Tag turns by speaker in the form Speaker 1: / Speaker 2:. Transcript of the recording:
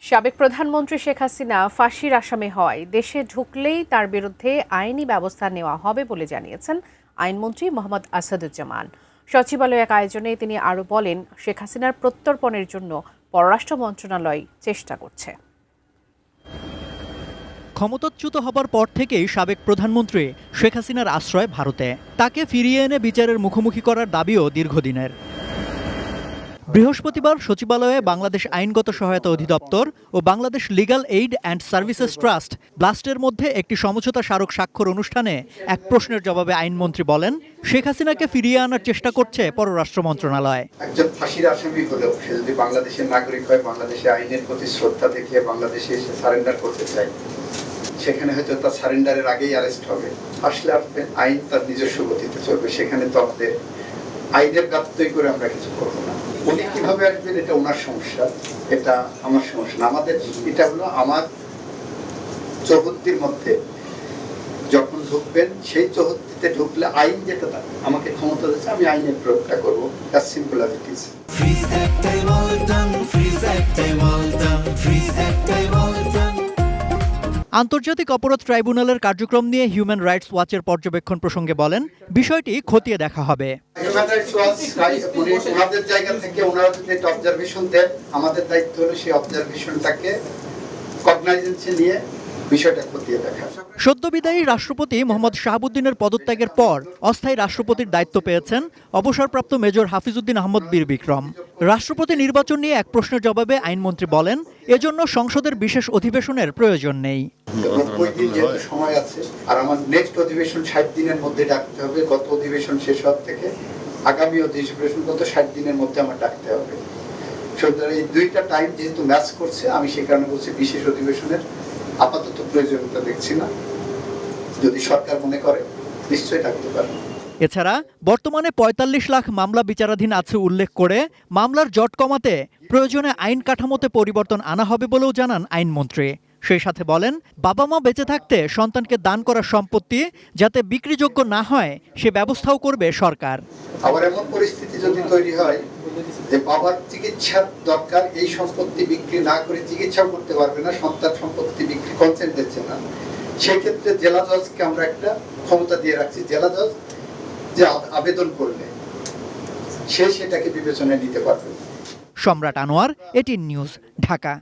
Speaker 1: সাবেক প্রধানমন্ত্রী শেখ হাসিনা ফাঁসির আসামি হওয়ায় দেশে ঢুকলেই তার বিরুদ্ধে আইনি ব্যবস্থা নেওয়া হবে বলে জানিয়েছেন আইনমন্ত্রী মোহাম্মদ আসাদুজ্জামান। সচিবালয় এক আয়োজনে তিনি আরও বলেন, শেখ হাসিনার প্রত্যর্পণের জন্য পররাষ্ট্র মন্ত্রণালয় চেষ্টা করছে।
Speaker 2: ক্ষমতাচ্যুত হবার পর থেকেই সাবেক প্রধানমন্ত্রী শেখ হাসিনার আশ্রয় ভারতে। তাকে ফিরিয়ে এনে বিচারের মুখোমুখি করার দাবিও দীর্ঘদিনের। বৃহস্পতিবার সচিবালয়ে বাংলাদেশ আইনগত সহায়তা অধিদপ্তর ও Bangladesh Legal Aid and Services Trust ব্লাস্টের মধ্যে একটি সমঝোতা স্মারক স্বাক্ষর অনুষ্ঠানে এক প্রশ্নের জবাবে আইনমন্ত্রী বলেন, শেখ হাসিনাকে ফিরিয়ে আনার চেষ্টা করছে পররাষ্ট্র মন্ত্রণালয়।
Speaker 3: একজন ফাঁসির আসামি হলেও সে যদি বাংলাদেশের নাগরিক হয়, বাংলাদেশের আইনের প্রতি শ্রদ্ধা দেখিয়ে বাংলাদেশে এসে সারেন্ডার করতে চায়, সেখানে হয়তো তার সারেন্ডারের আগেই অ্যারেস্ট হবে। আসলে আসবে, আইন তার নিজস্ব গতিতে চলবে। সেখানে তো আমাদের আইনের গাত্তই করে আমরা কিছু করবো না। উনি কিভাবে আসবেন এটা ওনার সমস্যা, এটা আমার সমস্যা না। আমাদের এটা হলো আমার চৌহদ্দির মধ্যে যখন ঢুকবেন, সেই চৌহদ্দিতে ঢুকলে আইন যেটা আমাকে ক্ষমতা দিচ্ছে, আমি আইনের প্রয়োগটা করবো। As simple as it is.
Speaker 2: আন্তর্জাতিক অপরাধ ট্রাইব্যুনালের কার্যক্রম নিয়ে হিউম্যান রাইটস ওয়াচের পর্যবেক্ষণ প্রসঙ্গে বলেন, বিষয়টি খতিয়ে দেখা হবে।
Speaker 3: হিউম্যান রাইটস ওয়াচ ওনাদের জায়গা থেকে ওনারা যদি একটা অবজারভেশন দেন, আমাদের দায়িত্ব হলো সেই অবজারভেশনটাকে কগনাইজেন্সে নিয়ে বিষয়টা খতিয়ে দেখা।
Speaker 2: সদ্য বিদায়ী রাষ্ট্রপতি মোহাম্মদ শাহাবুদ্দিনের পদত্যাগের পর অস্থায়ী রাষ্ট্রপতির দায়িত্ব পেয়েছেন অবসরপ্রাপ্ত মেজর হাফিজউদ্দিন আহমদ বীর বিক্রম। রাষ্ট্রপতি নির্বাচন নিয়ে এক প্রশ্নের জবাবে আইনমন্ত্রী বলেন, এজন্য সংসদের বিশেষ অধিবেশনের প্রয়োজন নেই।
Speaker 3: 90 দিন যেহেতু সময় আছে, আর আমার নেক্সট অধিবেশন 60 দিনের মধ্যে ডাকতে হবে। গত অধিবেশন শেষ হওয়ার থেকে আগামী অধিবেশন গত 60 দিনের মধ্যে আমার ডাকতে হবে। সুতরাং এই দুইটা টাইম যেহেতু ম্যাচ করছে, আমি সে কারণে বলছি বিশেষ অধিবেশনের আপাতত প্রয়োজনীয়তা দেখছি না। যদি সরকার মনে করে নিশ্চয়ই ডাকতে পারে।
Speaker 2: এছাড়া বর্তমানে ৪৫ লাখ মামলা বিচারাধীন আছে উল্লেখ করে মামলার জট কমাতে প্রয়োজনে আইন কাঠামোতে পরিবর্তন আনা হবে বলেও জানান আইনমন্ত্রী। সেই সাথে বলেন, বাবা মা বেঁচে থাকতে সন্তানকে দান করা সম্পত্তি যাতে বিক্রিযোগ্য না হয় সে ব্যবস্থাও করবে সরকার।
Speaker 3: আবার এমন পরিস্থিতি যদি তৈরি হয় যে বাবার চিকিৎসার দরকার, এই সম্পত্তি বিক্রি না করে চিকিৎসাও করতে পারবে না, সন্তান সম্পত্তি বিক্রি কনসেন্ট দিচ্ছে না, সেক্ষেত্রে জেলা জজকে আমরা একটা ক্ষমতা দিয়ে রাখছি। জেলা জজ যে আবেদন করলে সে সেটাকে বিবেচনায় নিতে পারবে।
Speaker 2: সম্রাট আনোয়ার, এটিএন নিউজ, ঢাকা।